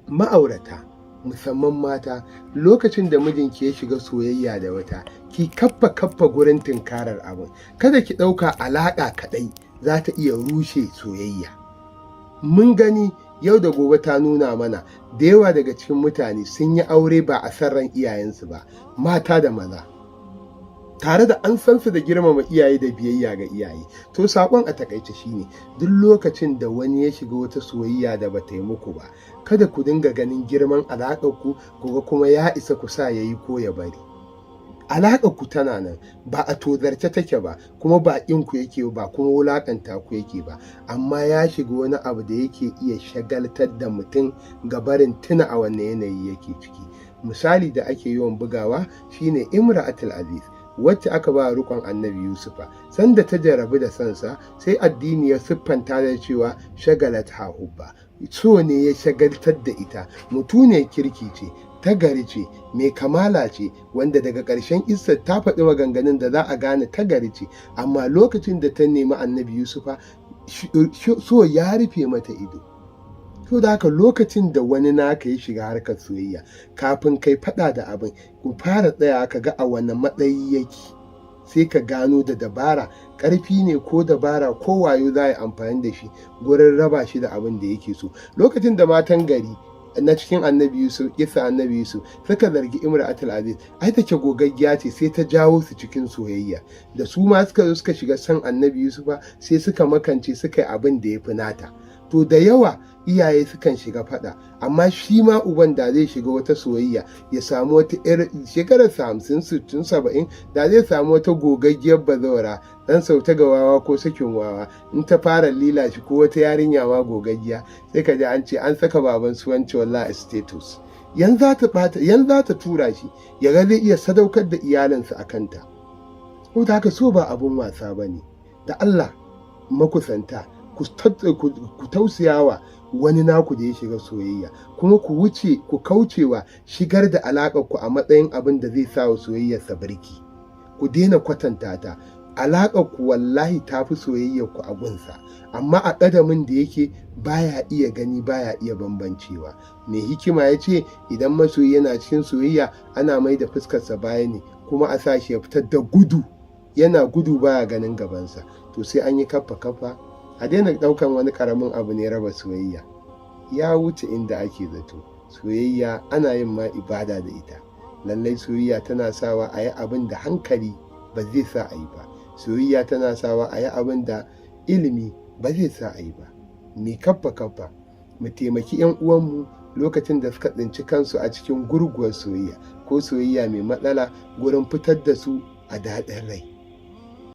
Ma'aurata musamman mata, lokacin da mijinki ya shiga soyayya da wata, ki kaffa gurin tunkarar abin. Kada ki ɗauka alaƙa kaɗai za ta iya rushe soyayya. Mun gani yau da gobe ta nuna mana da yawa daga cikin mutane sun yi aure ba a san ran iyayensu ba, mata da maza, tare da an san su da girmama iyaye da biyayya ga iyaye. To saƙon a takaice shine, duk lokacin da wani ya shiga wata soyayya da bata yi muku ba, kada ku dinga ganin girman alaƙarku ku ga kuma ya isa ku sa ya yi ko ya bari. Alaƙarku tana nan, ba a tozarce take ba, kuma ba ku yake ba, kuma wulaƙanta ku yake ba, amma ya shiga wani abu da yake iya shagaltar da mutum ga barin tuna a wanne yanayi yake ciki. Misali da ake yawan bugawa shine Imra'atul Aziz, wacce aka ba rikon annabi Yusufa, sanda ta jarabu da sansa sai addini ya siffanta da cewa shagalat ha hubba, so ne ya shagaltar da ita. Mutuniyar kirki ce, ta gari ce, mai kamala ce, wanda daga ƙarshen Issar ta faɗi maganganun da za a gane ta gari ce, amma lokacin da ta nemi annabi Yusufa so ya rufe mata ido. So da haka lokacin da wani naka ya shiga harkar soyayya, kafin kai faɗa da abin, ku fara tsaya ka ga a wane matsayi yake, sai ka gano da dabara, ƙarfi ne ko dabara ko wayo za a yi amfani da shi gurin raba shi da abin da yake so. Lokacin da matan gari na cikin annabi Yusuf, kissa annabi Yusuf, suka zargi Imra'atul Aziz, ai take gogaggiya ce, sai ta jawo su cikin soyayya, da su ma suka zo suka shiga san annabi Yusufa, sai suka makance suka yi abin da ya fi nata. To da yawa iyaye sukan shiga faɗa, amma shi ma uban da zai shiga wata soyayya ya samu wata 'yar shekarar 50, 60, 70, da zai samu wata gogaggiyar bazawara dan sauta ga wawa ko sakin wawa, in ta fara lila shi ko wata yarinya ma gogaggiya, sai ka ji an ce an saka baban su wance wallahi status. Yan za ta tura shi ya ga zai iya sadaukar da iyalinsa a kanta. Ko da haka so ba abun wasa bane. Da Allah makusanta ku tausayawa wani naku da ya shiga soyayya, kuma ku kaucewa shigar da alaƙarku a matsayin abin da zai sa wa soyayyarsa birki. Ku daina kwatanta ta. Alaƙarku wallahi ta fi soyayyarku a gunsa, amma a ƙadamin da yake baya iya gani, baya iya bambancewa. Mai hikima ya ce idan masoyi yana cikin soyayya ana mai da fuskarsa baya ne, kuma a sa shi ya fitar da gudu, yana gudu baya ganin gabansa. To sai an yi kaffa a daina ɗaukan wani ƙaramin abu ne raba soyayya. Ya wuce inda ake zato. Soyayya ana yin ma ibada da ita. Lallai soyayya tana sawa a yi abin da hankali ba zai sa a yi ba. Soyayya tana sawa a yi abin da ilimi ba zai sa a yi ba. Mai kaffa mu taimaki 'yan uwanmu lokacin da suka tsinci kansu a cikin gurguwar soyayya ko soyayya mai matsala, gurin fitar da su a daɗin rai.